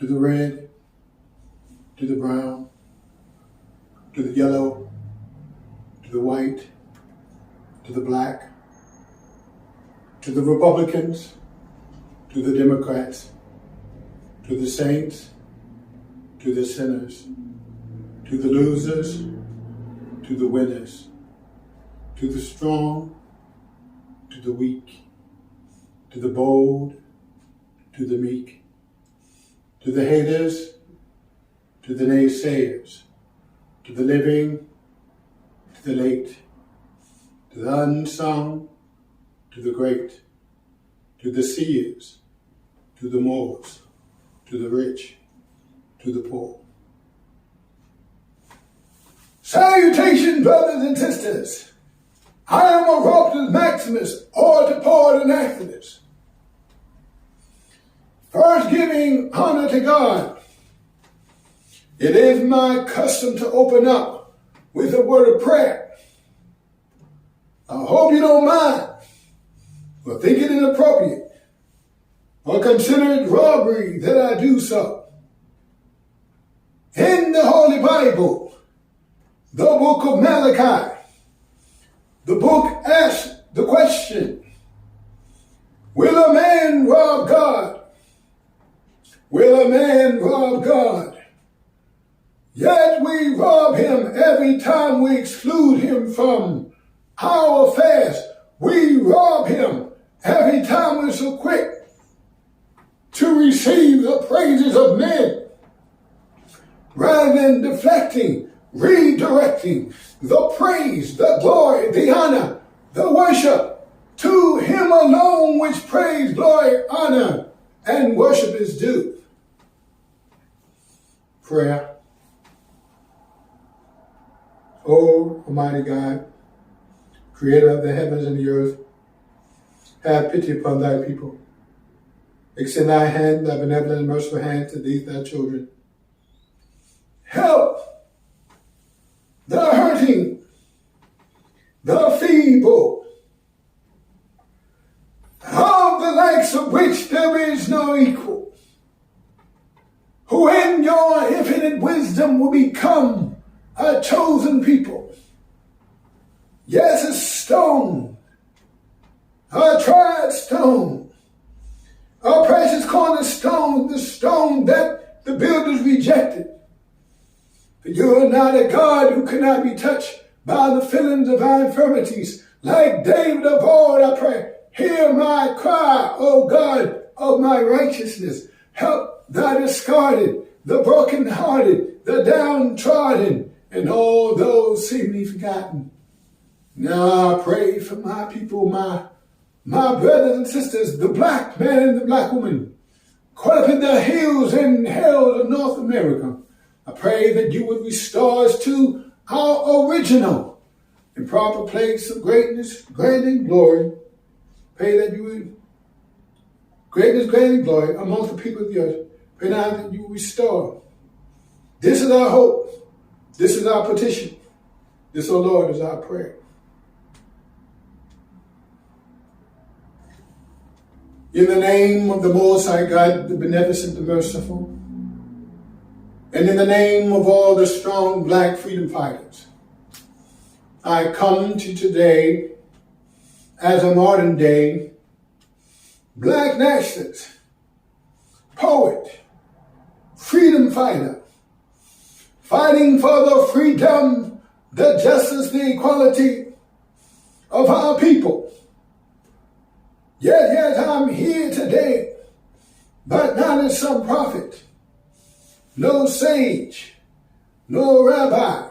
to the red, to the brown, to the yellow, to the white, to the black, to the Republicans, to the Democrats, to the saints, to the sinners, to the losers, to the winners, to the strong, to the weak, to the bold, to the meek, to the haters, to the naysayers, to the living, to the late, to the unsung, to the great, to the seers, to the Moors, to the rich, to the poor. Salutations, brothers and sisters. I am Orapotist Maximus, orator, poet, and activist. First, giving honor to God. It is my custom to open up with a word of prayer. I hope you don't mind, or think it inappropriate, or consider it robbery that I do so. In the Holy Bible, the book of Malachi, the book asks the question, will a man rob God? Will a man rob God? Yet we rob him every time we exclude him from our affairs. We rob him every time we're so quick to receive the praises of men, rather than deflecting, redirecting the praise, the glory, the honor, the worship to him alone, which praise, glory, honor, and worship is due. Prayer. O Almighty God, creator of the heavens and the earth, have pity upon thy people. Extend thy hand, thy benevolent and merciful hand to these thy children. Help the hurting, the feeble, of the likes of which there is no equal, who in your infinite wisdom will become a chosen people. Yes, a stone, a tried stone, a precious cornerstone, the stone that the builders rejected. For you are not a God who cannot be touched by the feelings of our infirmities. Like David of old, I pray, hear my cry, O God of my righteousness. Help the discarded, the brokenhearted, the downtrodden, and all those seemingly forgotten. Now I pray for my people, my brothers and sisters, the black man and the black woman, caught up in the hills and hells of North America. I pray that you would restore us to our original and proper place of greatness, grandeur, and glory. Pray that you would greatness, grandeur, and glory amongst the people of the earth. Pray now that you would restore. This is our hope. This is our petition. This, O Lord, is our prayer. In the name of the Most High God, the beneficent, the merciful, and in the name of all the strong black freedom fighters, I come to today as a modern day black nationalist, poet, freedom fighter, fighting for the freedom, the justice, the equality of our people. Yes, I'm here today, but not as some prophet, no sage, no rabbi,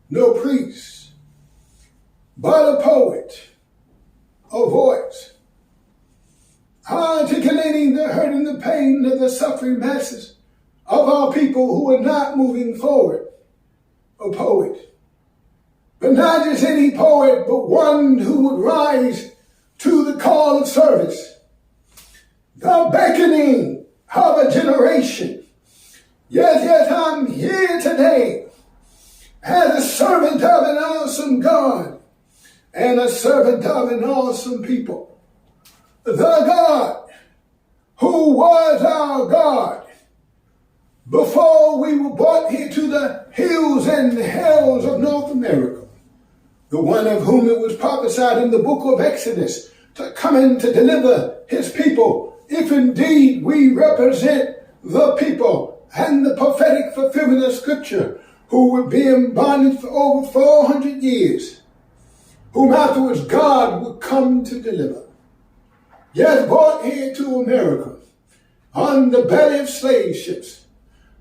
no priest, but a poet, a voice, articulating the hurt and the pain of the suffering masses of our people who are not moving forward. A poet, but not just any poet, but one who would rise to the call of service, the beckoning of a generation. Yes, I'm here today as a servant of an awesome God and a servant of an awesome people. The God who was our God, before we were brought here to the hills and hells of North America, the one of whom it was prophesied in the book of Exodus to come in to deliver his people, if indeed we represent the people and the prophetic fulfillment of Scripture, who would be in bondage for over 400 years, whom afterwards God would come to deliver. Yes, brought here to America on the belly of slave ships,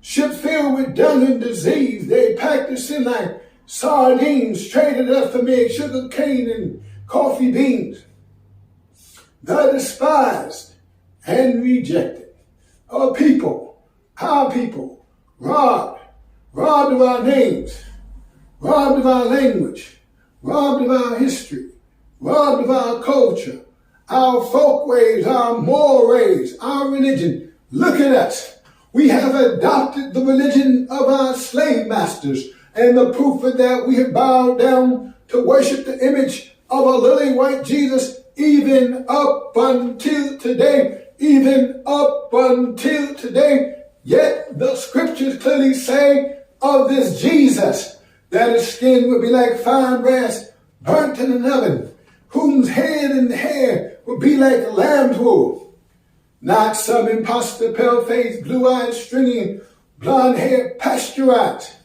ships filled with dung and disease. They packed us in like sardines, traded us for made sugar cane and coffee beans. The despised and rejected, our people, robbed of our names, robbed of our language, robbed of our history, robbed of our culture, our folk ways, our moral ways, our religion. Look at us. We have adopted the religion of our slave masters, and the proof of that, we have bowed down to worship the image of a lily white Jesus, even up until today, Yet the scriptures clearly say of this Jesus that his skin would be like fine brass burnt in an oven, whose head and hair would be like lamb's wool. Not some impostor, pale-faced, blue-eyed, stringy, blonde-haired, pasteurized,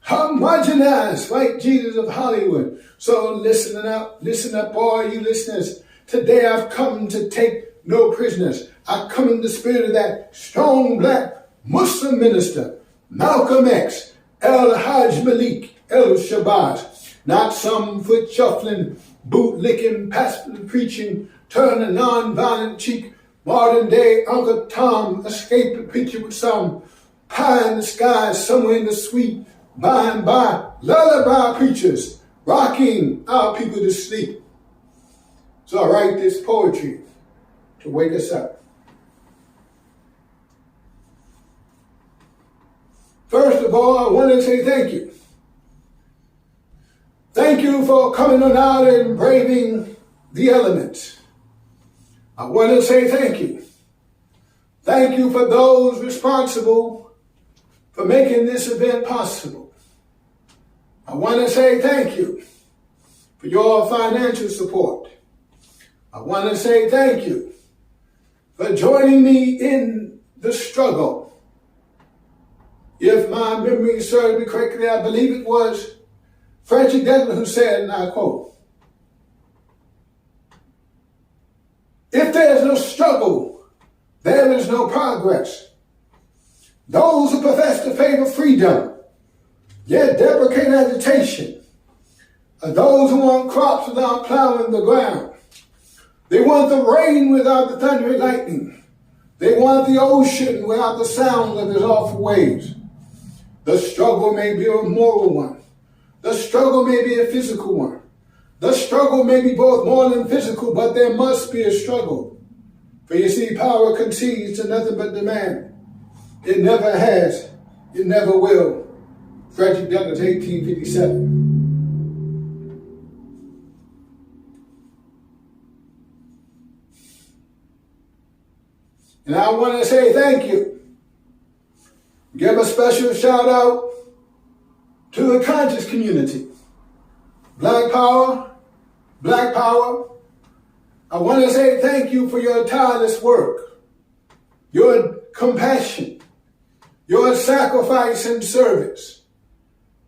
homogenized white Jesus of Hollywood. So listen up, all you listeners. Today I've come to take no prisoners. I come in the spirit of that strong black Muslim minister, Malcolm X, El Hajj Malik, El Shabazz. Not some foot-shuffling, boot-licking, pastor preaching, turn a non-violent cheek, modern-day Uncle Tom, escaped preacher with some pie in the sky somewhere in the sweet by and by, lullaby preachers rocking our people to sleep. So I write this poetry to wake us up. First of all, I want to say thank you. Thank you for coming on out and braving the elements. I want to say thank you. Thank you for those responsible for making this event possible. I want to say thank you for your financial support. I want to say thank you for joining me in the struggle. If my memory serves me correctly, I believe it was Frederick Douglass who said, and I quote, "If there's no struggle, there is no progress. Those who profess to favor freedom, yet deprecate agitation, are those who want crops without plowing the ground. They want the rain without the thunder and lightning. They want the ocean without the sound of its awful waves. The struggle may be a moral one. The struggle may be a physical one. The struggle may be both moral and physical, but there must be a struggle. For you see, power concedes to nothing but demand. It never has. It never will." Frederick Douglass, 1857. And I want to say thank you. Give a special shout out to the conscious community. Black power, black power. I want to say thank you for your tireless work, your compassion, your sacrifice and service,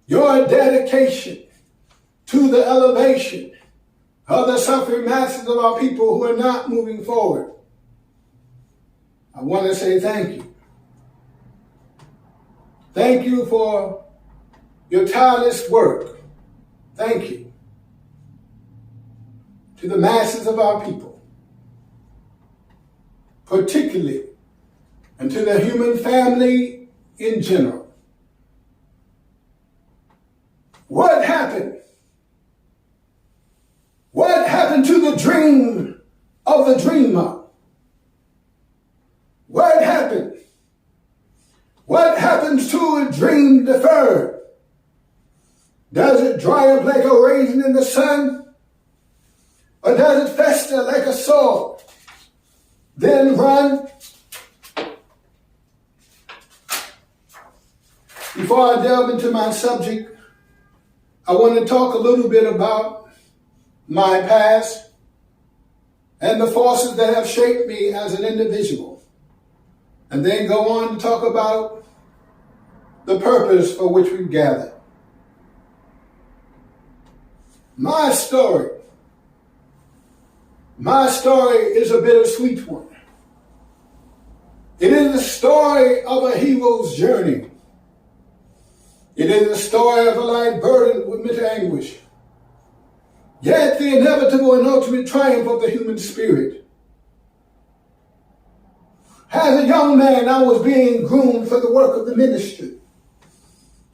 your dedication to the elevation of the suffering masses of our people who are not moving forward. I want to say thank you. Thank you for your tireless work. Thank you to the masses of our people, particularly, and to the human family in general. What happened? What happened to the dream of the dreamer? What happened? What happens to a dream deferred? Does it dry up like a raisin in the sun? Or does it fester like a sore? Then run? Before I delve into my subject, I want to talk a little bit about my past and the forces that have shaped me as an individual, and then go on to talk about the purpose for which we've gathered. My story is a bittersweet one. It is the story of a hero's journey. It is the story of a life burdened with mental anguish, yet the inevitable and ultimate triumph of the human spirit. As a young man, I was being groomed for the work of the ministry.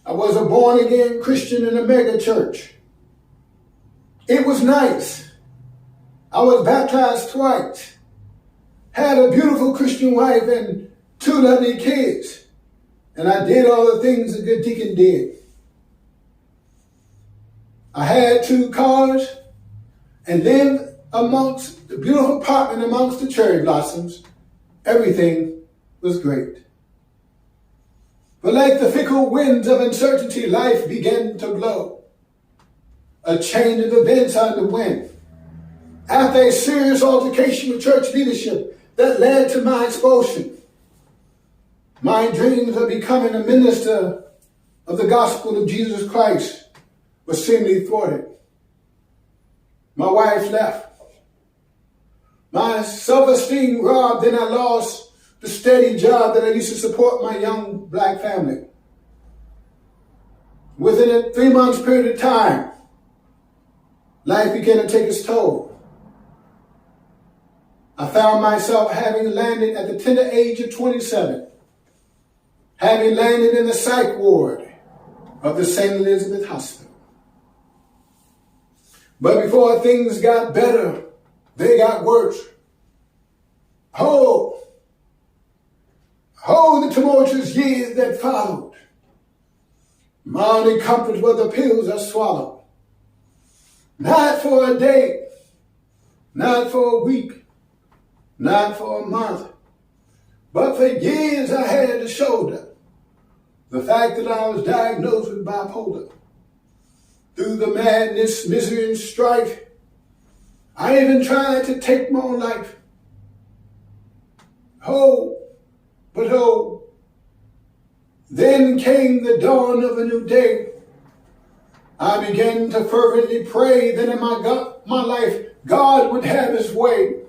I was a born-again Christian in a mega church. It was nice. I was baptized twice, had a beautiful Christian wife and 2 lovely kids, and I did all the things a good deacon did. I had 2 cars and lived amongst the beautiful apartment amongst the cherry blossoms. Everything was great. But like the fickle winds of uncertainty, life began to blow. A chain of events underwent. After a serious altercation with church leadership that led to my expulsion, my dreams of becoming a minister of the gospel of Jesus Christ were seemingly thwarted. My wife left. My self-esteem robbed, and I lost the steady job that I used to support my young black family. Within a 3 months period of time, life began to take its toll. I found myself having landed at the tender age of 27, having landed in the psych ward of the St. Elizabeth Hospital. But before things got better, they got worse. Oh, the tumultuous years that followed. My only comfort were the pills I swallowed. Not for a day, not for a week, not for a month, but for years I had to shoulder the fact that I was diagnosed with bipolar. Through the madness, misery, and strife, I even tried to take my own life. Then came the dawn of a new day. I began to fervently pray that in my life, God would have his way.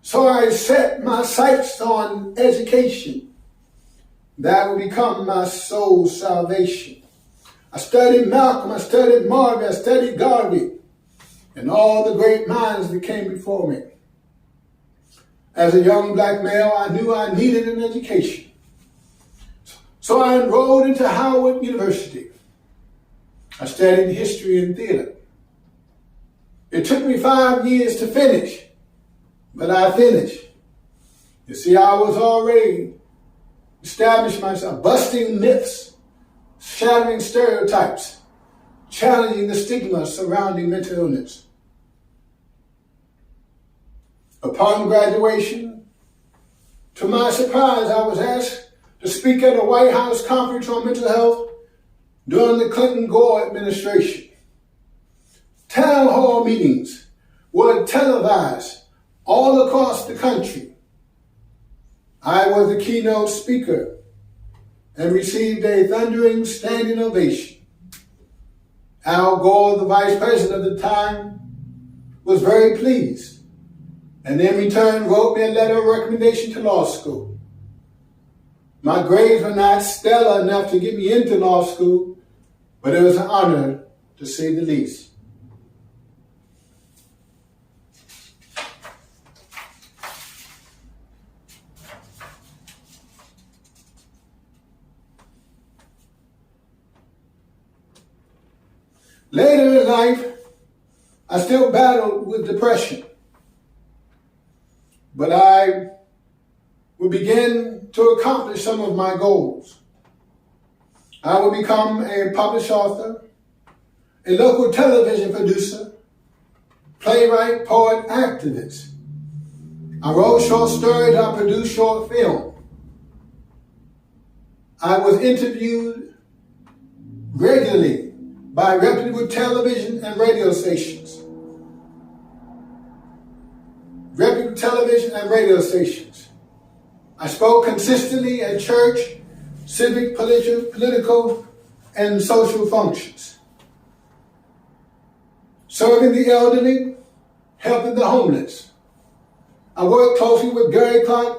So I set my sights on education. That would become my soul's salvation. I studied Malcolm, I studied Marvin, I studied Garvey, and all the great minds that came before me. As a young black male, I knew I needed an education. So I enrolled into Howard University. I studied history and theater. It took me 5 years to finish, but I finished. You see, I was already established myself, busting myths, shattering stereotypes, challenging the stigma surrounding mental illness. Upon graduation, to my surprise, I was asked to speak at a White House conference on mental health during the Clinton-Gore administration. Town hall meetings were televised all across the country. I was the keynote speaker and received a thundering standing ovation. Al Gore, the vice president of the time, was very pleased, and in return wrote me a letter of recommendation to law school. My grades were not stellar enough to get me into law school, but it was an honor, to say the least. Later in life, I still battled with depression, but I would begin to accomplish some of my goals. I would become a published author, a local television producer, playwright, poet, activist. I wrote short stories, I produced short film. I was interviewed regularly by reputable television and radio stations. Reputable television and radio stations. I spoke consistently at church, civic, political, and social functions. Serving the elderly, helping the homeless. I worked closely with Gary Clark,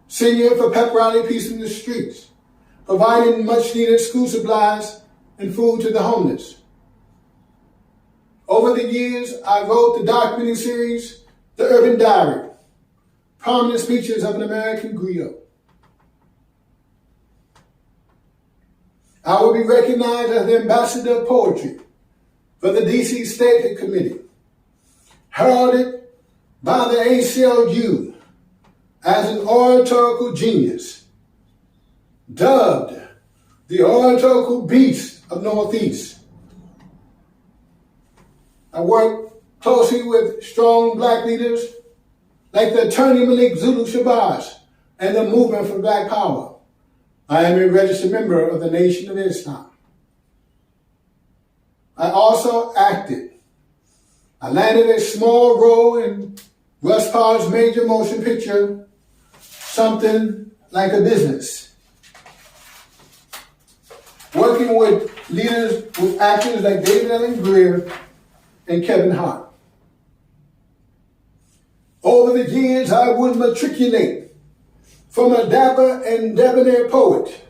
Senior, for Pep Rally Peace in the Streets, providing much needed school supplies and food to the homeless. Over the years, I wrote the documentary series, The Urban Diary, Prominent Speeches of an American Griot. I will be recognized as the Ambassador of Poetry for the D.C. State Committee, heralded by the ACLU as an oratorical genius, dubbed the oratorical beast of Northeast. I work closely with strong black leaders like the attorney Malik Zulu Shabazz and the Movement for Black Power. I am a registered member of the Nation of Islam. I also acted. I landed a small role in Russ Parr's major motion picture, Something Like a Business. Working with actors like David Allen Greer and Kevin Hart. Over the years, I would matriculate from a dapper and debonair poet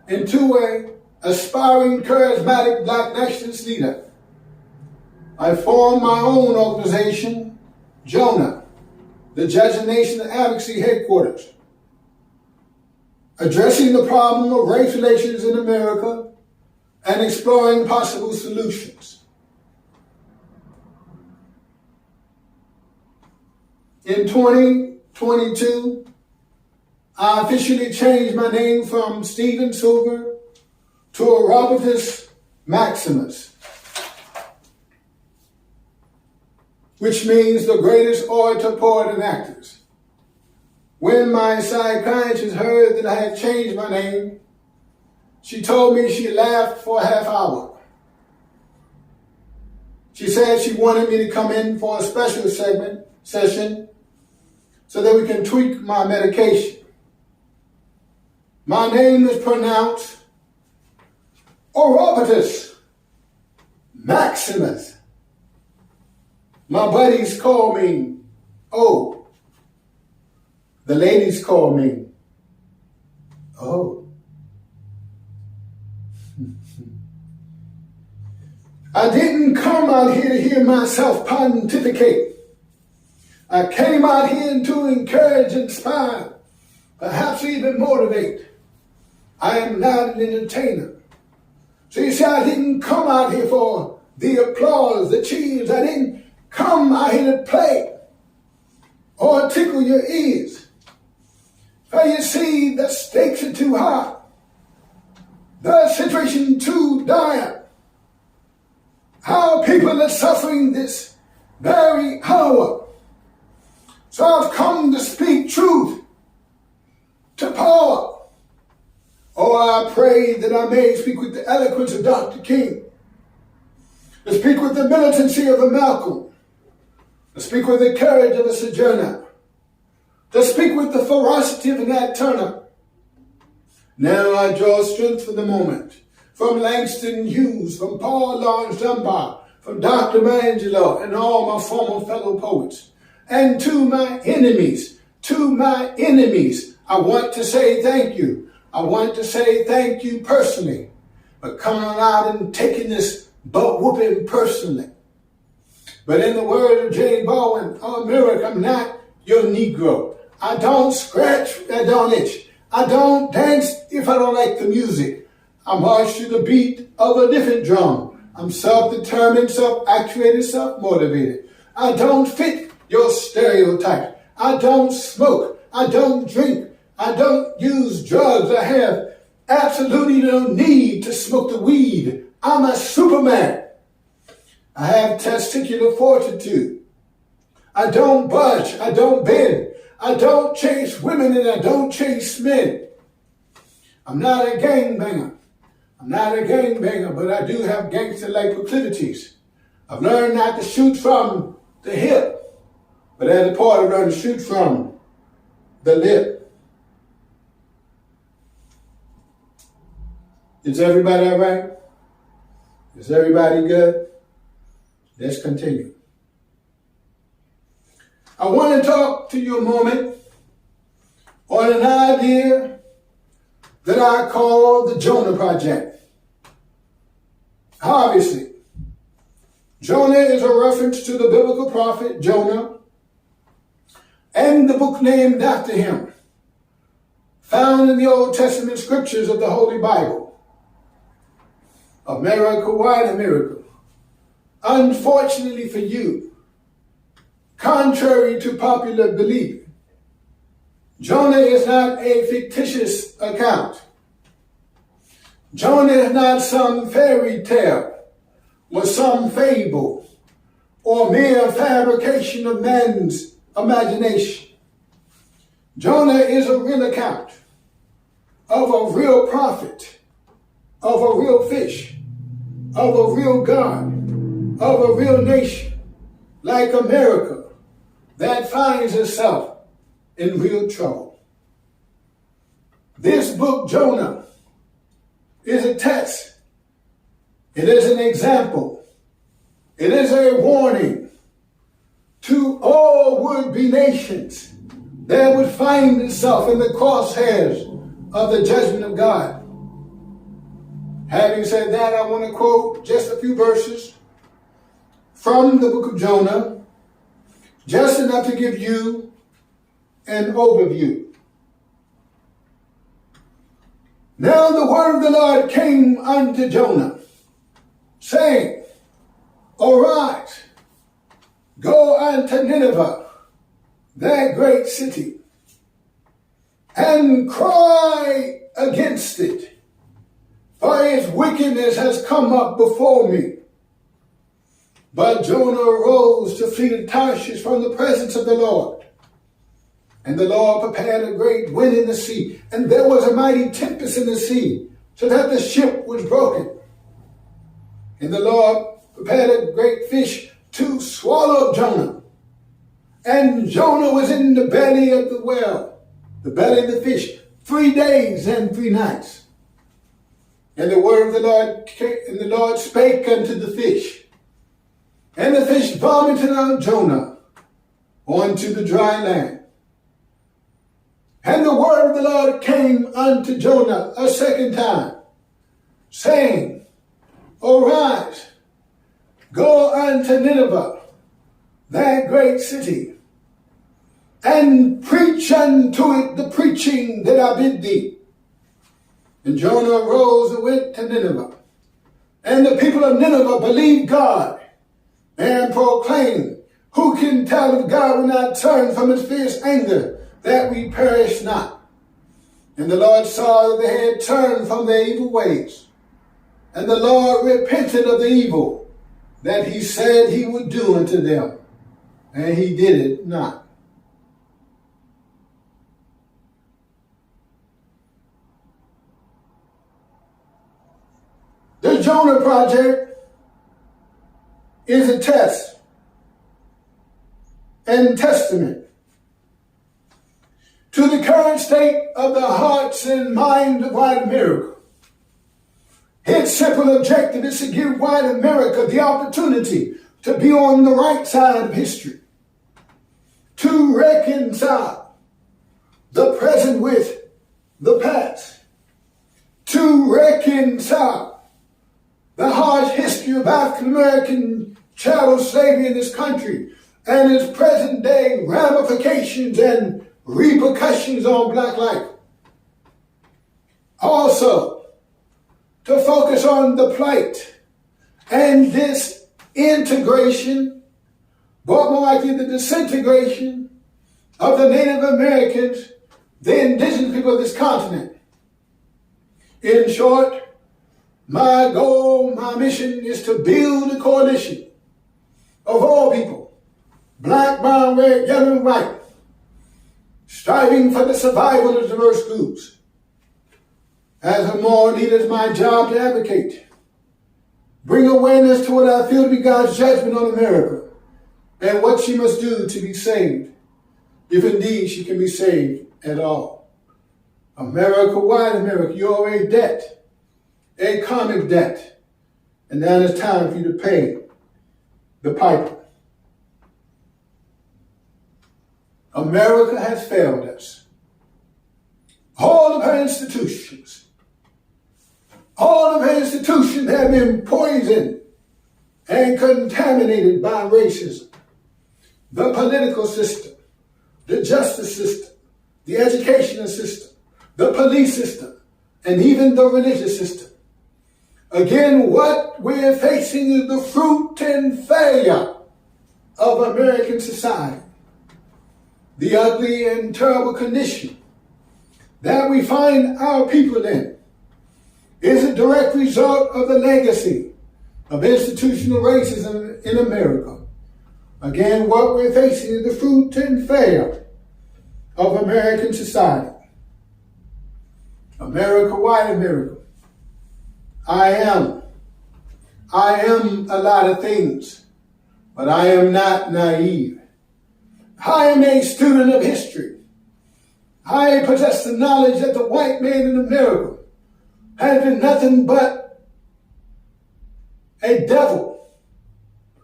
into an aspiring, charismatic black nationalist leader. I formed my own organization, Jonah, the Judge of Nation Advocacy Headquarters, addressing the problem of race relations in America and exploring possible solutions. In 2022, I officially changed my name from Stephen Silver to Orapotist Maximus, which means the greatest orator, poet, and actors. When my psychiatrist heard that I had changed my name, she told me she laughed for a half hour. She said she wanted me to come in for a special session so that we can tweak my medication. My name is pronounced Orapotist Maximus. My buddies call me O. The ladies call me O. I didn't come out here to hear myself pontificate. I came out here to encourage, inspire, perhaps even motivate. I am not an entertainer. So you see, I didn't come out here for the applause, the cheers. I didn't come out here to play or tickle your ears. For you see, the stakes are too high. The situation too dire. How people are suffering this very hour. So I've come to speak truth to power. Oh, I pray that I may speak with the eloquence of Dr. King, to speak with the militancy of a Malcolm, to speak with the courage of a Sojourner, to speak with the ferocity of a Nat Turner. Now I draw strength for the moment from Langston Hughes, from Paul Laurence Dunbar, from Dr. Mangelo, and all my former fellow poets. And to my enemies, I want to say thank you. I want to say thank you personally for coming out and taking this butt whooping personally. But in the words of Jane Bowen, oh, America, I'm not your Negro. I don't scratch, I don't itch. I don't dance if I don't like the music. I march to the beat of a different drum. I'm self-determined, self-actuated, self-motivated. I don't fit your stereotype. I don't smoke. I don't drink. I don't use drugs. I have absolutely no need to smoke the weed. I'm a Superman. I have testicular fortitude. I don't budge. I don't bend. I don't chase women and I don't chase men. I'm not a gangbanger. But I do have gangster-like proclivities. I've learned not to shoot from the hip, but as a part, I've learned to shoot from the lip. Is everybody all right? Is everybody good? Let's continue. I want to talk to you a moment on an idea that I call the Jonah Project. Obviously, Jonah is a reference to the biblical prophet Jonah and the book named after him, found in the Old Testament scriptures of the Holy Bible. America, why America? Unfortunately for you, contrary to popular belief, Jonah is not a fictitious account. Jonah is not some fairy tale or some fable or mere fabrication of man's imagination. Jonah is a real account of a real prophet, of a real fish, of a real God, of a real nation like America that finds itself in real trouble. This book, Jonah, is a test. It is an example. It is a warning to all would-be nations that would find itself in the crosshairs of the judgment of God. Having said that, I want to quote just a few verses from the book of Jonah, just enough to give you an overview. Now the word of the Lord came unto Jonah, saying, Arise, go unto Nineveh, that great city, and cry against it, for its wickedness has come up before me. But Jonah arose to flee to Tarshish from the presence of the Lord. And the Lord prepared a great wind in the sea, and there was a mighty tempest in the sea, so that the ship was broken. And the Lord prepared a great fish to swallow up Jonah. And Jonah was in the belly of the whale, the belly of the fish, 3 days and 3 nights. And the word of the Lord came, and the Lord spake unto the fish, and the fish vomited out Jonah onto the dry land. And the word of the Lord came unto Jonah a second time, saying, Arise, go unto Nineveh, that great city, and preach unto it the preaching that I bid thee. And Jonah arose and went to Nineveh. And the people of Nineveh believed God and proclaimed, Who can tell if God will not turn from his fierce anger, that we perish not? And the Lord saw that they had turned from their evil ways. And the Lord repented of the evil that he said he would do unto them. And he did it not. The Jonah Project is a test and testament to the current state of the hearts and mind of white America. Its simple objective is to give white America the opportunity to be on the right side of history, to reconcile the present with the past, to reconcile the harsh history of African American chattel slavery in this country and its present day ramifications and repercussions on black life. Also, to focus on the plight and disintegration, but more likely the disintegration of the Native Americans, the indigenous people of this continent. In short, my goal, my mission is to build a coalition of all people, black, brown, red, yellow, and white, striving for the survival of diverse groups. As a moral leader, it's my job to advocate. Bring awareness to what I feel to be God's judgment on America and what she must do to be saved, if indeed she can be saved at all. America, white America, you owe a debt, a karmic debt, and now it's time for you to pay the piper. America has failed us. All of her institutions have been poisoned and contaminated by racism. The political system, the justice system, the educational system, the police system, and even the religious system. Again, what we're facing is the fruit and failure of American society. The ugly and terrible condition that we find our people in is a direct result of the legacy of institutional racism in America. Again, what we're facing is the fruit and failure of American society. America, white America. I am a lot of things, but I am not naive. I am a student of history. I possess the knowledge that the white man in America has been nothing but a devil,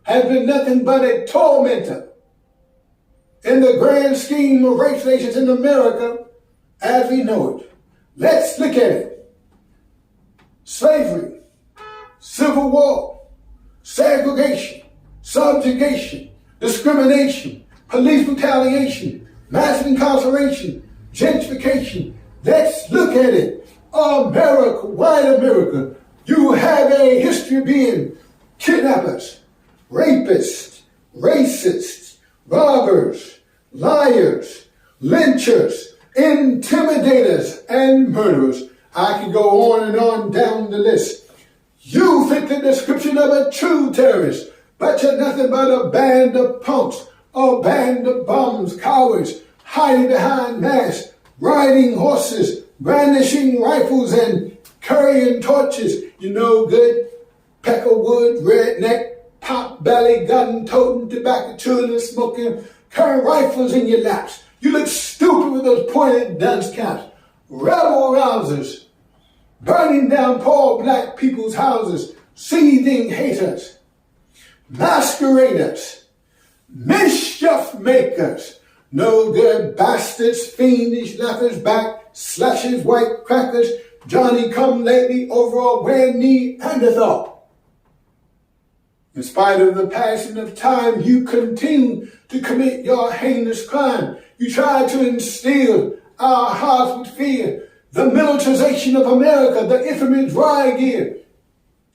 has been nothing but a tormentor in the grand scheme of race relations in America as we know it. Let's look at it. Slavery, civil war, segregation, subjugation, discrimination, police retaliation, mass incarceration, gentrification. Let's look at it. America, white America, you have a history of being kidnappers, rapists, racists, robbers, liars, lynchers, intimidators, and murderers. I can go on and on down the list. You fit the description of a true terrorist, but you're nothing but a band of punks, a band of bums, cowards, hiding behind masks, riding horses, brandishing rifles, and carrying torches. You know good, peckerwood, redneck, pot belly, gun-toting, tobacco-chewing, smoking, carrying rifles in your laps. You look stupid with those pointed dunce caps. Rebel rousers, burning down poor black people's houses, seething haters, masqueraders, mischief makers, no good bastards, fiendish laughers back, slashes, white crackers, Johnny come lately, overall wear Neanderthal. In spite of the passing of time, you continue to commit your heinous crime. You try to instill our hearts with fear, the militarization of America, the infamous riot gear.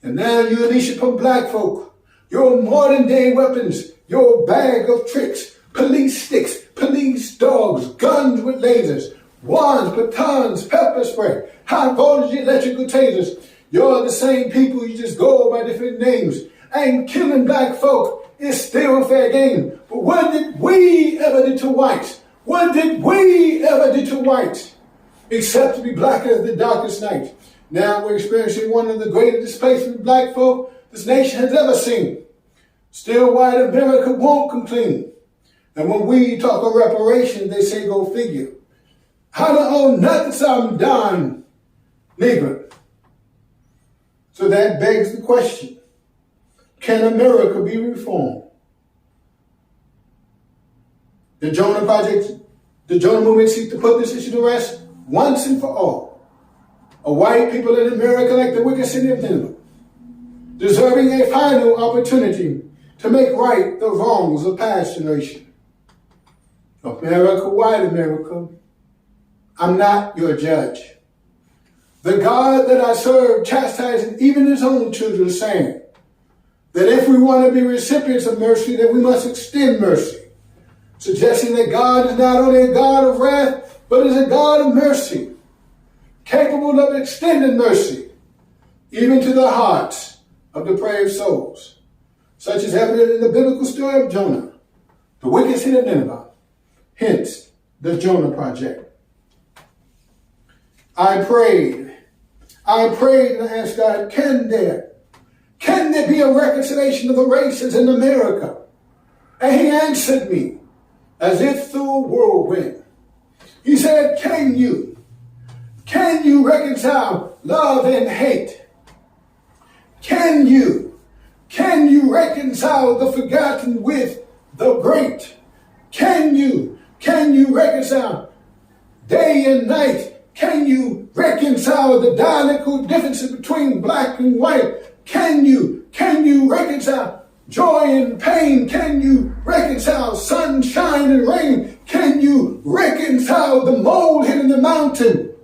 And now you unleash upon black folk your modern day weapons, your bag of tricks, police sticks, police dogs, guns with lasers, wands, batons, pepper spray, high voltage electrical tasers. You're the same people, you just go by different names. And killing black folk is still fair game. But what did we ever do to whites? What did we ever do to whites? Except to be black as the darkest night. Now we're experiencing one of the greatest displacement of black folk this nation has ever seen. Still, white America won't complain. And when we talk of reparations, they say go figure. I don't owe nothing, so I'm done, nigger. So that begs the question, can America be reformed? The Jonah Project, the Jonah movement seeks to put this issue to rest once and for all. A white people in America, like the wicked city of Nineveh, deserving a final opportunity to make right the wrongs of past generation. America, white America, I'm not your judge. The God that I serve chastises even his own children, saying that if we want to be recipients of mercy, then we must extend mercy, suggesting that God is not only a God of wrath, but is a God of mercy, capable of extending mercy, even to the hearts of depraved souls, such as evident in the biblical story of Jonah, the wicked city of Nineveh, hence the Jonah Project. I prayed I prayed and asked God, can there be a reconciliation of the races in America? And he answered me as if through a whirlwind. He said, can you reconcile love and hate? Can you reconcile the forgotten with the great? Can you reconcile day and night? Can you reconcile the dialectical differences between black and white? Can you reconcile joy and pain? Can you reconcile sunshine and rain? Can you reconcile the molehill in the mountain?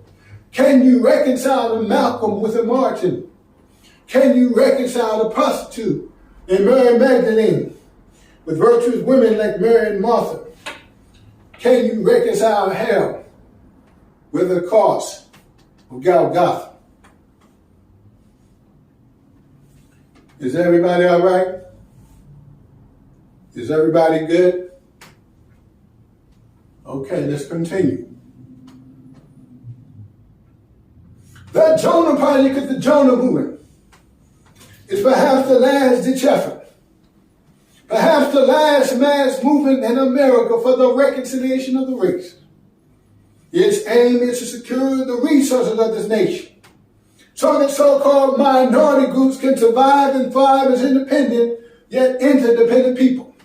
Can you reconcile the Malcolm with the Martin? Can you reconcile the prostitute and Mary Magdalene with virtuous women like Mary and Martha? Can you reconcile hell with the cross of Golgotha? Is everybody all right? Is everybody good? Okay, let's continue. The Jonah Project is the Jonah movement. It's perhaps the last ditch effort, perhaps the last mass movement in America for the reconciliation of the race. Its aim is to secure the resources of this nation so that so-called minority groups can survive and thrive as independent yet interdependent people.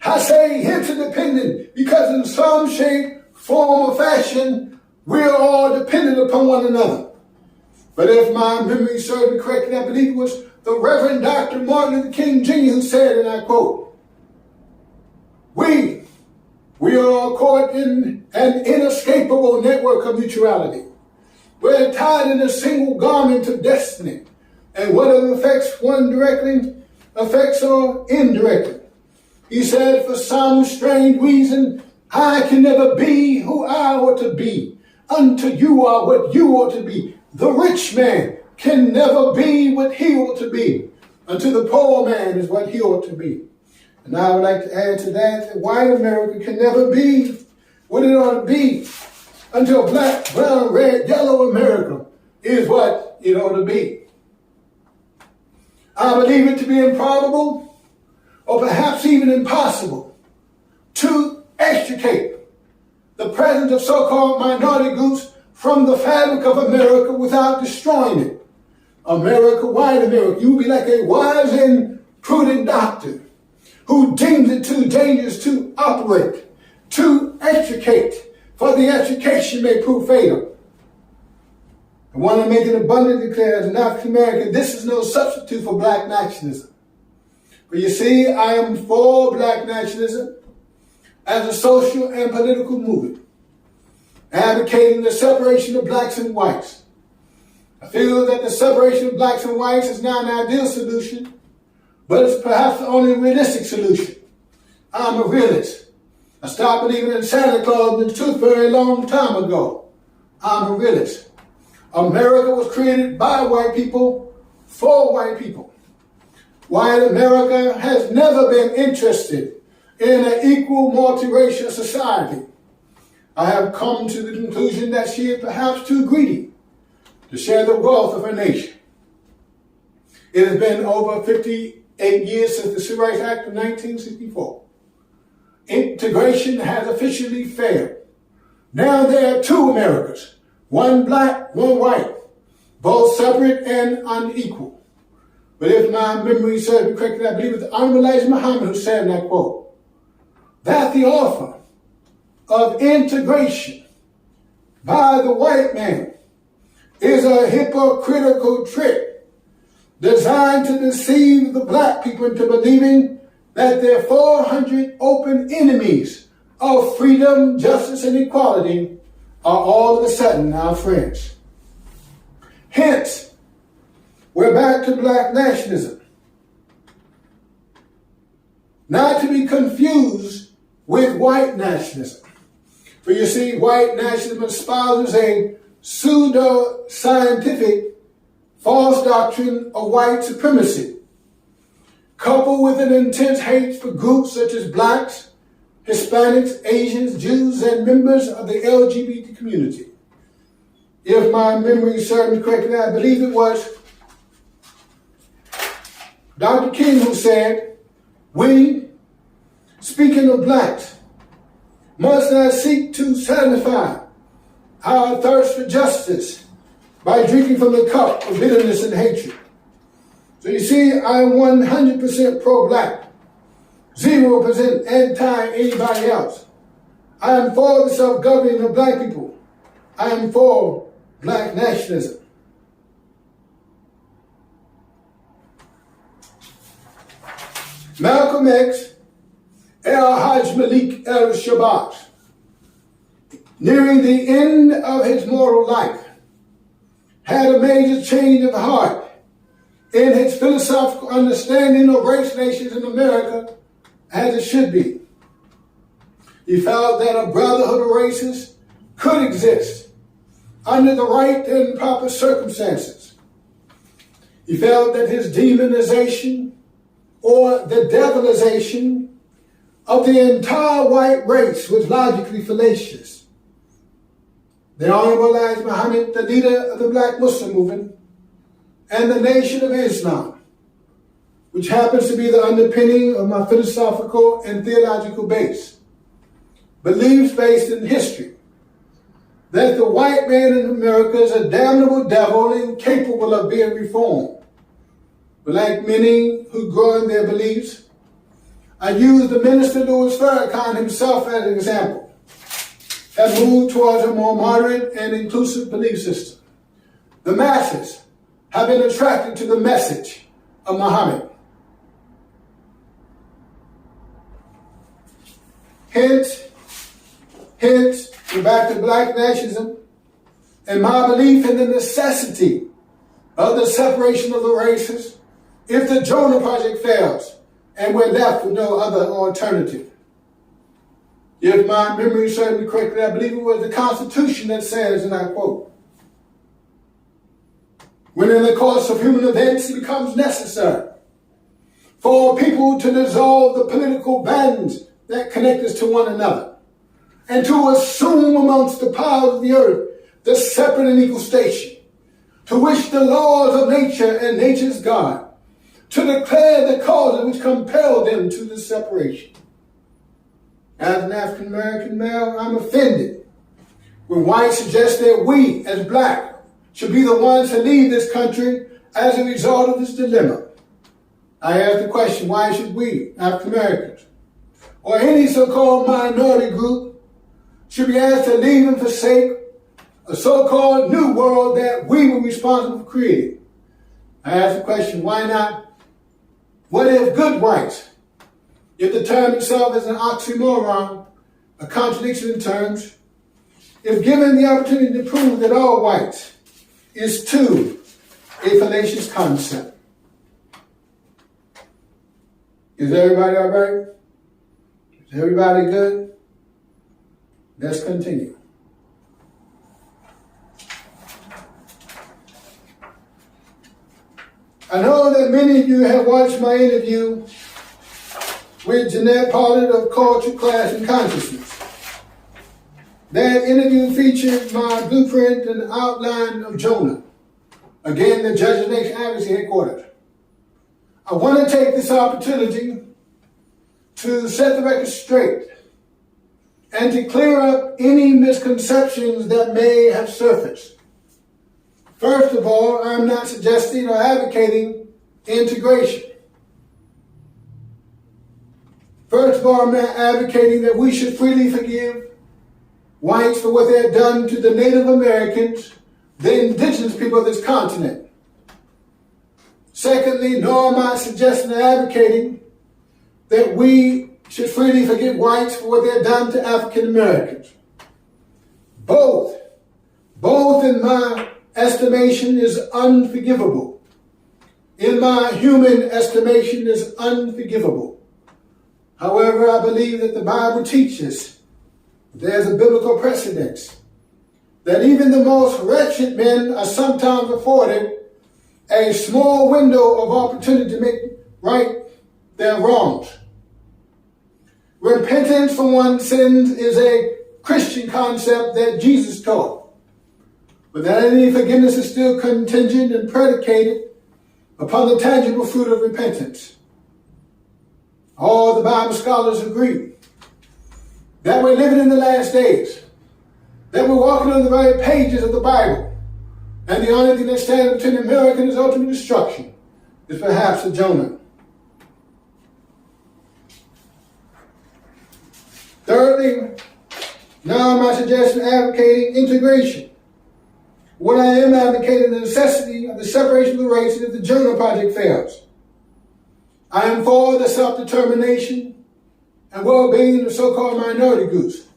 I say interdependent because in some shape, form, or fashion, we're all dependent upon one another. But if my memory serves me correctly, I believe it was the Reverend Dr. Martin Luther King Jr. who said, and I quote, we are all caught in an inescapable network of mutuality. We're tied in a single garment of destiny, and whatever affects one directly affects all indirectly. He said, for some strange reason, I can never be who I ought to be until you are what you ought to be. The rich man can never be what he ought to be until the poor man is what he ought to be. And I would like to add to that white America can never be what it ought to be until black, brown, red, yellow America is what it ought to be. I believe it to be improbable or perhaps even impossible to extricate the presence of so-called minority groups from the fabric of America without destroying it. America, white America, you will be like a wise and prudent doctor who deems it too dangerous to operate, to extricate, for the extrication may prove fatal. I want to make it abundantly clear as an African American, this is no substitute for black nationalism. But you see, I am for black nationalism as a social and political movement, advocating the separation of blacks and whites. I feel that the separation of blacks and whites is not an ideal solution, but it's perhaps the only realistic solution. I'm a realist. I stopped believing in Santa Claus and the tooth fairy a long time ago. I'm a realist. America was created by white people for white people. White America has never been interested in an equal multiracial society. I have come to the conclusion that she is perhaps too greedy to share the wealth of her nation. It has been over 58 years since the Civil Rights Act of 1964. Integration has officially failed. Now there are two Americas, one black, one white, both separate and unequal. But if my memory serves me correctly, I believe it was the Honorable Elijah Muhammad who said, and I quote, that the offer of integration by the white man is a hypocritical trick designed to deceive the black people into believing that their 400 open enemies of freedom, justice, and equality are all of a sudden our friends. Hence, we're back to black nationalism. Not to be confused with white nationalism. For you see, white nationalism espouses a pseudo-scientific false doctrine of white supremacy, coupled with an intense hate for groups such as blacks, Hispanics, Asians, Jews, and members of the LGBT community. If my memory serves me correctly, I believe it was Dr. King who said, we, speaking of blacks, must not seek to satisfy our thirst for justice by drinking from the cup of bitterness and hatred. So you see, I am 100% pro-black, 0% anti-anybody else. I am for the self-governing of black people. I am for black nationalism. Malcolm X, El-Hajj Malik el-Shabazz, nearing the end of his mortal life, had a major change of heart in his philosophical understanding of race nations in America as it should be. He felt that a brotherhood of races could exist under the right and proper circumstances. He felt that his demonization or the devilization of the entire white race was logically fallacious. The Honorable Elijah Muhammad, the leader of the Black Muslim movement, and the Nation of Islam, which happens to be the underpinning of my philosophical and theological base, believes based in history that the white man in America is a damnable devil incapable of being reformed. But like many who grow in their beliefs, I use the minister Louis Farrakhan himself as an example, have moved towards a more moderate and inclusive belief system. The masses have been attracted to the message of Muhammad. Hence, we're back to black nationalism and my belief in the necessity of the separation of the races if the Jonah Project fails and we're left with no other alternative. If my memory serves me correctly, I believe it was the Constitution that says, and I quote, when in the course of human events it becomes necessary for people to dissolve the political bands that connect us to one another and to assume amongst the powers of the earth the separate and equal station, to wish the laws of nature and nature's God, to declare the causes which compel them to this separation. As an African American male, I'm offended when whites suggest that we, as black, should be the ones to leave this country as a result of this dilemma. I ask the question, why should we, African Americans, or any so-called minority group, should be asked to leave and forsake a so-called new world that we were responsible for creating? I ask the question, why not? What if good whites, if the term itself is an oxymoron, a contradiction in terms, if given the opportunity to prove that all whites is too a fallacious concept? Is everybody all right? Is everybody good? Let's continue. I know that many of you have watched my interview with Jeanette Pollard of Culture, Class, and Consciousness. That interview featured my blueprint and outline of Jonah. Again, the Judge of Nation Advocacy headquarters. I want to take this opportunity to set the record straight and to clear up any misconceptions that may have surfaced. First of all, I'm not suggesting or advocating integration. First of all, I'm not advocating that we should freely forgive whites for what they have done to the Native Americans, the indigenous people of this continent. Secondly, nor am I suggesting or advocating that we should freely forgive whites for what they have done to African Americans. Both in my estimation is unforgivable. In my human estimation is unforgivable. However, I believe that the Bible teaches there's a biblical precedent that even the most wretched men are sometimes afforded a small window of opportunity to make right their wrongs. Repentance for one's sins is a Christian concept that Jesus taught. but that any forgiveness is still contingent and predicated upon the tangible fruit of repentance. All the Bible scholars agree that we're living in the last days, that we're walking on the very pages of the Bible, and the only thing that stands between America and its ultimate destruction is perhaps a Jonah. Thirdly, now my suggestion advocating integration. What I am advocating the necessity of the separation of the races if the Jonah Project fails. I am for the self-determination and well-being of the so-called minority groups.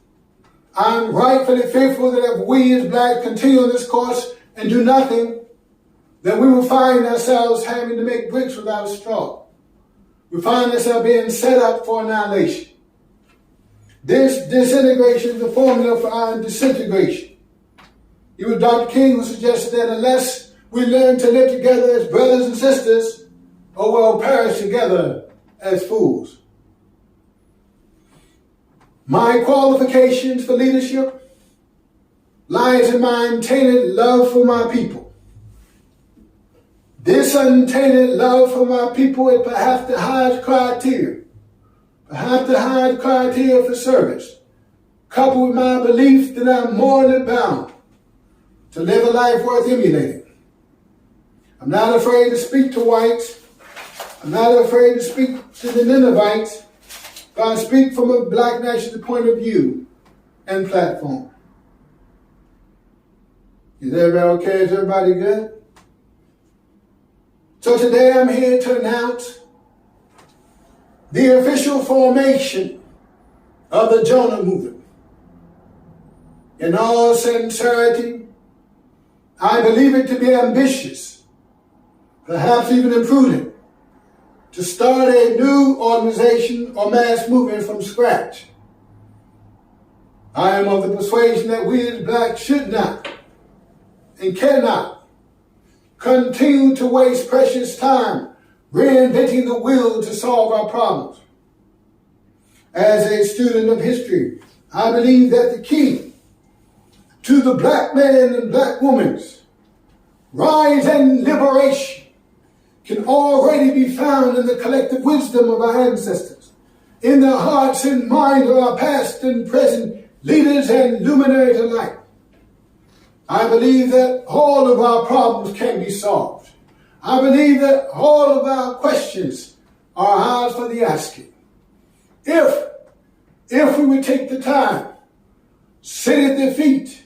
I am rightfully fearful that if we as blacks continue on this course and do nothing, then we will find ourselves having to make bricks without a straw. We find ourselves being set up for annihilation. This disintegration is the formula for our disintegration. It was Dr. King who suggested that unless we learn to live together as brothers and sisters, or we'll perish together as fools. My qualifications for leadership lies in my untainted love for my people. This untainted love for my people is perhaps the highest criteria for service, coupled with my belief that I'm morally bound to live a life worth emulating. I'm not afraid to speak to whites. I'm not afraid to speak to the Ninevites, but I speak from a black national point of view and platform. Is everybody okay? Is everybody good? So today I'm here to announce the official formation of the Jonah movement. In all sincerity, I believe it to be ambitious, perhaps even imprudent, to start a new organization or mass movement from scratch. I am of the persuasion that we as blacks should not and cannot continue to waste precious time reinventing the wheel to solve our problems. As a student of history, I believe that the key to the black man and black woman's rise and liberation can already be found in the collective wisdom of our ancestors, in the hearts and minds of our past and present leaders and luminaries alike. I believe that all of our problems can be solved. I believe that all of our questions are ours for the asking. If we would take the time, sit at their feet,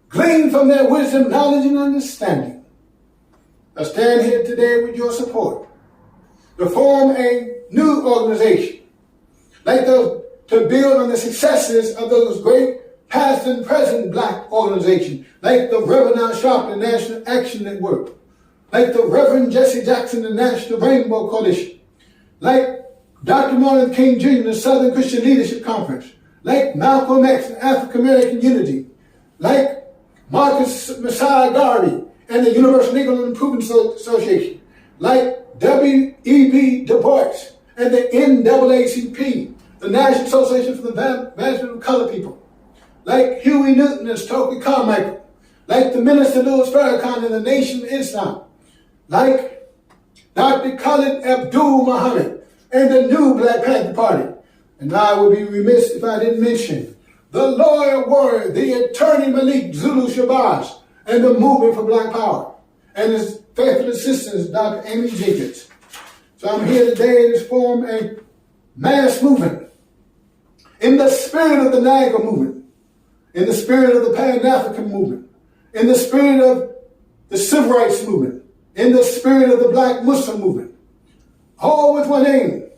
glean from their wisdom, knowledge, and understanding, I stand here today with your support to form a new organization, to build on the successes of those great past and present black organizations, like the Reverend Al Sharpton National Action Network, like the Reverend Jesse Jackson, the National Rainbow Coalition, like Dr. Martin Luther King Jr., the Southern Christian Leadership Conference, like Malcolm X and African American Unity, like Marcus Messiah Garvey and the Universal Legal Improvement Association, like W.E.B. Du Bois and the NAACP, the National Association for the Advancement of Colored People, like Huey Newton and Stokely Carmichael, like the Minister Louis Farrakhan and the Nation of Islam, like Dr. Khalid Abdul Muhammad and the new Black Panther Party. And I would be remiss if I didn't mention the lawyer warrior, the attorney Malik Zulu Shabazz, and the movement for Black Power, and his faithful assistant, Dr. Amy Jenkins. So I'm here today to form a mass movement in the spirit of the NAGA movement, in the spirit of the Pan-African movement, in the spirit of the Civil Rights movement, in the spirit of the Black Muslim movement, all with one aim,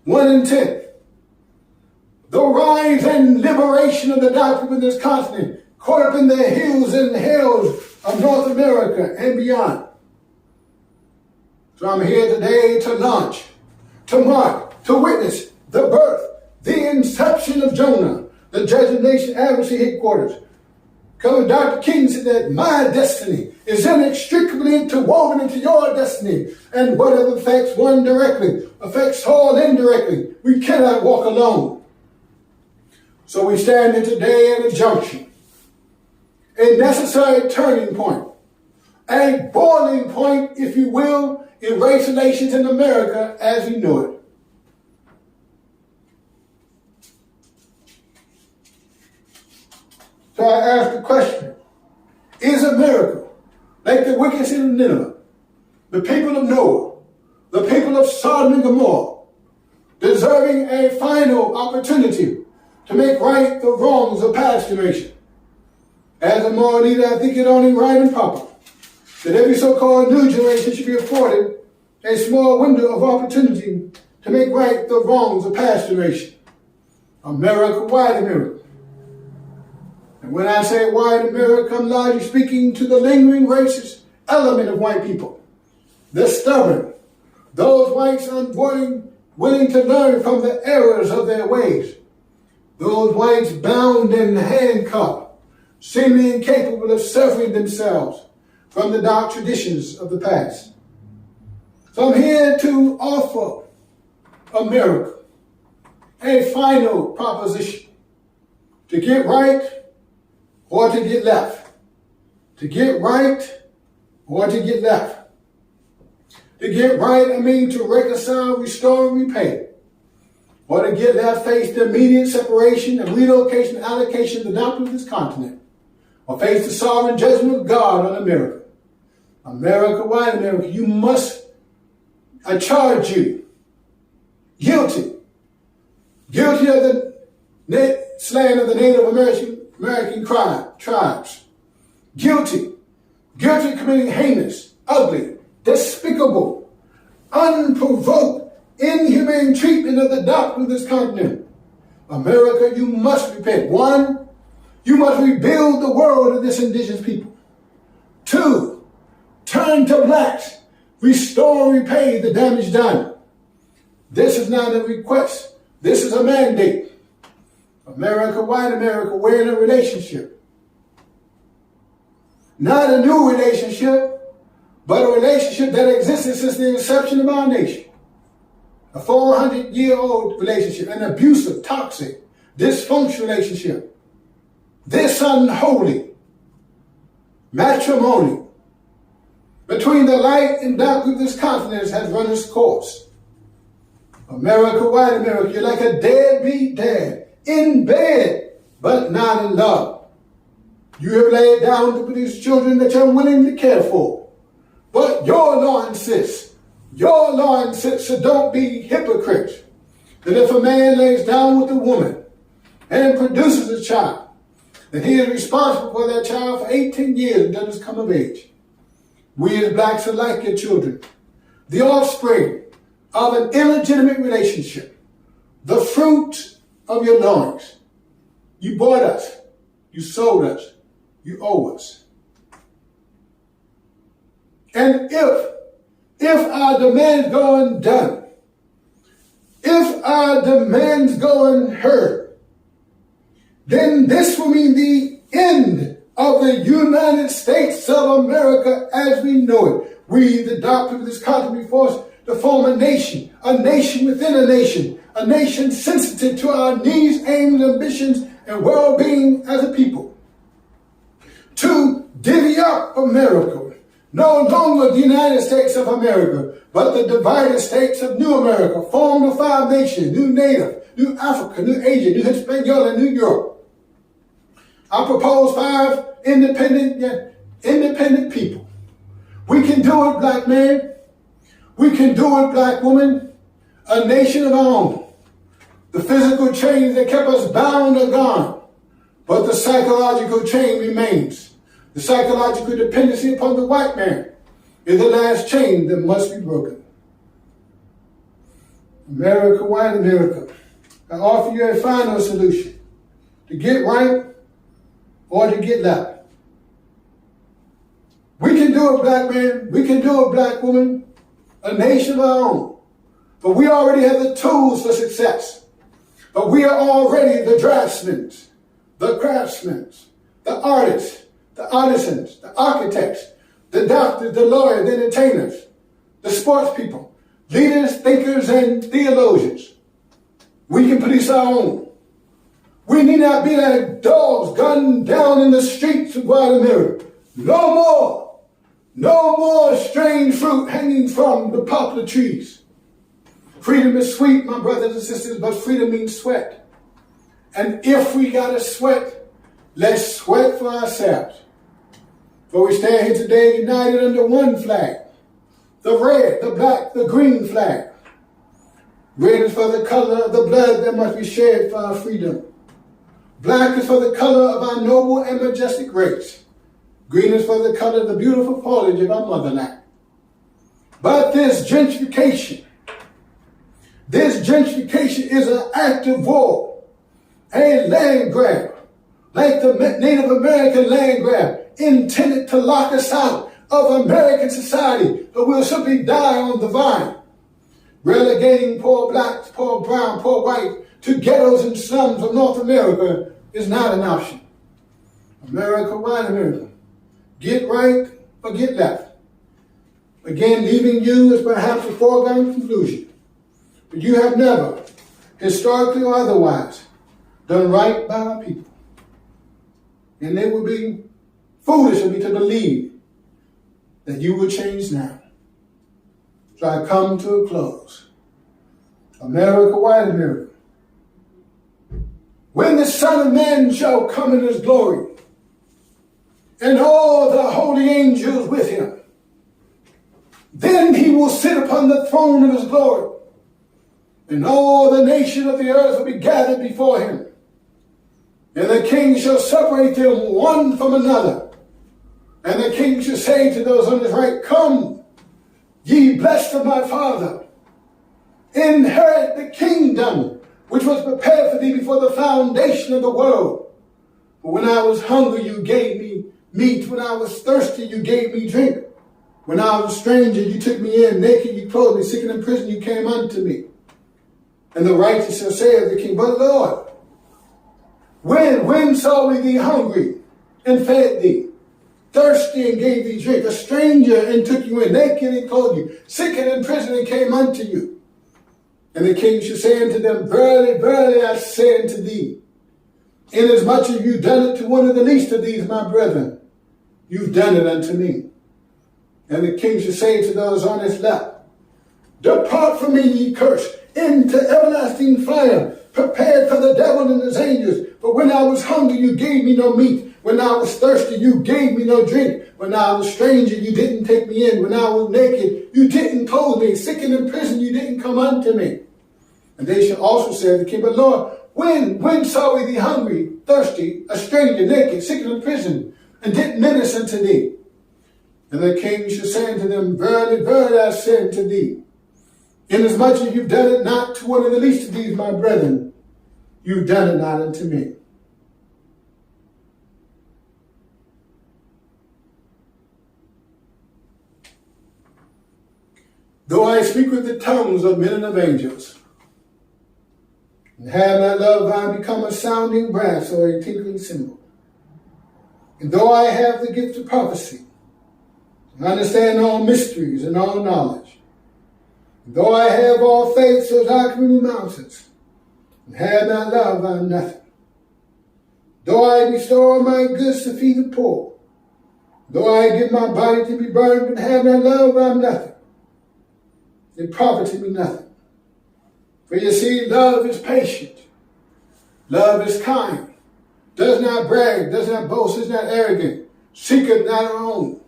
one intent: the rise and liberation of the doctrine of this continent, caught up in the hills and hells of North America and beyond. So I'm here today to launch, to mark, to witness the birth, the inception of Jonah, the Judge of Nation Advocacy Headquarters. Because Dr. King said that my destiny is inextricably interwoven into your destiny, and whatever affects one directly affects all indirectly. We cannot walk alone. So we stand here today at a junction. a necessary turning point, a boiling point, if you will, in race relations in America as we know it. So I ask the question, is America, like the wicked city of Nineveh, the people of Noah, the people of Sodom and Gomorrah, deserving a final opportunity to make right the wrongs of past generation? As a moral leader, I think it only right and proper that every so-called new generation should be afforded a small window of opportunity to make right the wrongs of past generation. America, white America. And when I say white America, I'm largely speaking to the lingering racist element of white people. The stubborn, those whites unwilling to learn from the errors of their ways. Those whites bound and handcuffed, seemingly incapable of severing themselves from the dark traditions of the past. So I'm here to offer America a final proposition: to get right or to get left. To get right or to get left. To get right, I mean to reconcile, restore, and repay. Or to get left, face the immediate separation and relocation and allocation of the doctrine of this continent. Or face the sovereign judgment of God on America. America, white America, you must, I charge you, guilty of the slaying of the Native American tribes. Guilty of committing heinous, ugly, despicable, unprovoked, inhumane treatment of the doctrine of this continent. America, you must repent. 1, you must rebuild the world of this indigenous people. 2, turn to blacks, restore and repay the damage done. This is not a request. This is a mandate. America, white America, we're in a relationship. Not a new relationship, but a relationship that existed since the inception of our nation. A 400-year-old relationship, an abusive, toxic, dysfunctional relationship. This unholy matrimony between the light and dark of this continent has run its course. America, white America, you're like a deadbeat dad, in bed, but not in love. You have laid down to produce children that you're willing to care for. But your law insists, so don't be hypocrites, that if a man lays down with a woman and produces a child, that he is responsible for that child for 18 years until it's come of age. We as blacks are like your children, the offspring of an illegitimate relationship, the fruit of your loins. You bought us, you sold us, you owe us. And if our demands go undone, if our demands go unheard, then this will mean the end of the United States of America as we know it. We, the doctrine of this continent, be forced to form a nation within a nation sensitive to our needs, aims, ambitions, and well-being as a people. To divvy up America, no longer the United States of America, but the divided states of New America, formed of 5 nations: New Native, New Africa, New Asia, New Hispaniola, and New Europe. I propose 5 independent people. We can do it, black man. We can do it, black woman. A nation of our own. The physical chains that kept us bound are gone, but the psychological chain remains. The psychological dependency upon the white man is the last chain that must be broken. America, white America, I offer you a final solution: to get right or to get left. We can do it, black man. We can do it, black woman. A nation of our own. But we already have the tools for success. But we are already the draftsmen, the craftsmen, the artists, the artisans, the architects, the doctors, the lawyers, the entertainers, the sports people, leaders, thinkers, and theologians. We can produce our own. We need not be like dogs gunned down in the streets of white America. No more strange fruit hanging from the poplar trees. Freedom is sweet, my brothers and sisters, but freedom means sweat. And if we gotta sweat, let's sweat for ourselves. For we stand here today united under one flag. The red, the black, the green flag. Red is for the color of the blood that must be shed for our freedom. Black is for the color of our noble and majestic race. Green is for the color of the beautiful foliage of our motherland. But this gentrification is an act of war, a land grab, like the Native American land grab, intended to lock us out of American society, but we'll simply die on the vine. Relegating poor blacks, poor brown, poor white to ghettos and slums of North America is not an option. America, white America, get right or get left. Again, leaving you is perhaps a foregone conclusion, but you have never, historically or otherwise, done right by our people. And it would be foolish of me to believe that you will change now. So I come to a close. America, white America, when the Son of Man shall come in his glory, and all the holy angels with him, then he will sit upon the throne of his glory, and all the nations of the earth will be gathered before him. And the king shall separate them one from another. And the king shall say to those on his right, come, ye blessed of my Father, inherit the kingdom which was prepared for thee before the foundation of the world. For when I was hungry, you gave me meat. When I was thirsty, you gave me drink. When I was a stranger, you took me in. Naked, you clothed me. Sick and in prison, you came unto me. And the righteous shall say of the king, but Lord, when saw we thee hungry and fed thee? Thirsty and gave thee drink, a stranger and took you in, naked and clothed you, sick and in prison and came unto you. And the king shall say unto them, verily, verily, I say unto thee, inasmuch as you've done it to one of the least of these, my brethren, you've done it unto me. And the king shall say to those on his left, depart from me, ye cursed, into everlasting fire, prepared for the devil and his angels. For when I was hungry, you gave me no meat. When I was thirsty, you gave me no drink. When I was a stranger, you didn't take me in. When I was naked, you didn't clothe me. Sick and in prison, you didn't come unto me. And they shall also say to the king, but Lord, when saw we thee hungry, thirsty, a stranger, naked, sick and in prison, and didn't minister unto thee? And the king shall say unto them, verily, verily, I say unto thee, inasmuch as you've done it not to one of the least of these, my brethren, you've done it not unto me. Though I speak with the tongues of men and of angels, and have not love, I become a sounding brass or a tinkling cymbal. And though I have the gift of prophecy, and understand all mysteries and all knowledge, and though I have all faith so that I can remove mountains, and have not love, I am nothing. Though I bestow all my goods to feed the poor, though I give my body to be burned, but have not love, I am nothing. It profited me nothing. For you see, love is patient. Love is kind. Does not brag, does not boast, is not arrogant. Seeketh not her own.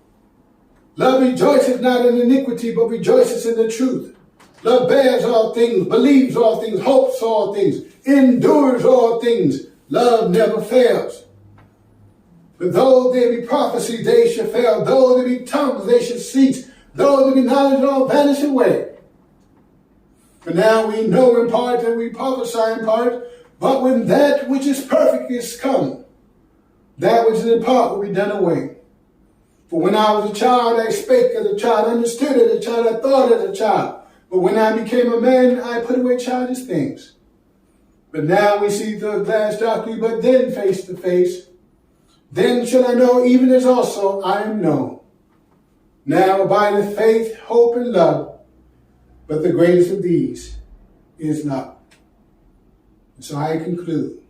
Love rejoiceth not in iniquity, but rejoiceth in the truth. Love bears all things, believes all things, hopes all things, endures all things. Love never fails. But though there be prophecy, they shall fail. Though there be tongues, they shall cease. Though there be knowledge, all vanish away. For now we know in part and we prophesy in part, but when that which is perfect is come, that which is in part will be done away. For when I was a child, I spake as a child, understood as a child, I thought as a child. But when I became a man, I put away childish things. But now we see through a glass darkly, but then face to face. Then shall I know, even as also I am known. Now abideth faith, hope, and love. But the greatest of these is love. And so I conclude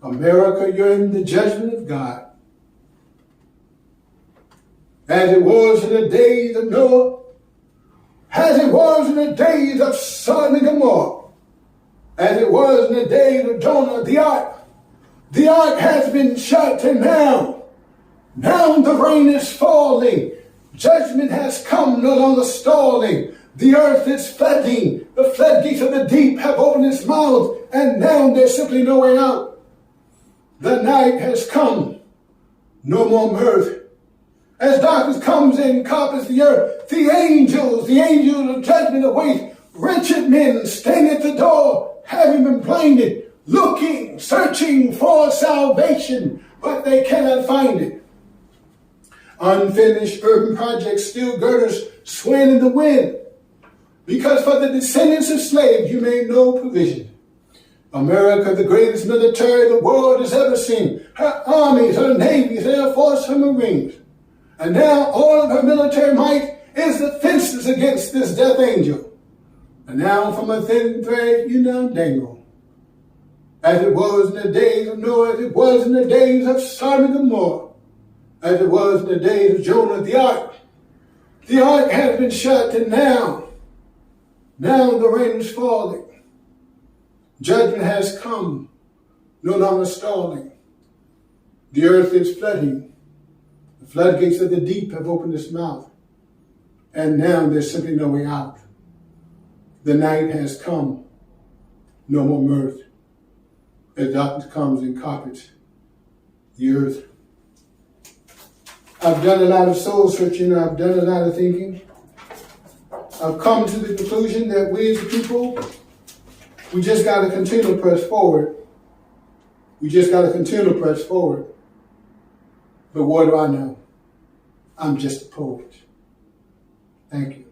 America, you're in the judgment of God. As it was in the days of Noah, as it was in the days of Sodom and Gomorrah, as it was in the days of Jonah, the ark. The ark has been shut, and now the rain is falling. Judgment has come, no longer stalling. The earth is flooding. The floodgates of the deep have opened its mouth, and now there's simply no way out. The night has come. No more mirth. As darkness comes and covers the earth, the angels of judgment await. Wretched men stand at the door, having been blinded, looking, searching for salvation, but they cannot find it. Unfinished urban projects, steel girders swaying in the wind, because for the descendants of slaves you made no provision. America, the greatest military the world has ever seen, her armies, her navies, air force, her marines. And now all of her military might is defenseless against this death angel. And now from a thin thread you now dangle. As it was in the days of Noah, as it was in the days of Sodom and Gomorrah, as it was in the days of Jonah, the ark. The ark has been shut, and now the rain is falling. Judgment has come, no longer stalling. The earth is flooding. The floodgates of the deep have opened its mouth, and now there's simply no way out. The night has come, no more mirth, as darkness comes and carpets the earth. I've done a lot of soul searching, I've done a lot of thinking. I've come to the conclusion that we as a people, we just got to continue to press forward. We just got to continue to press forward. But what do I know? I'm just a poet. Thank you.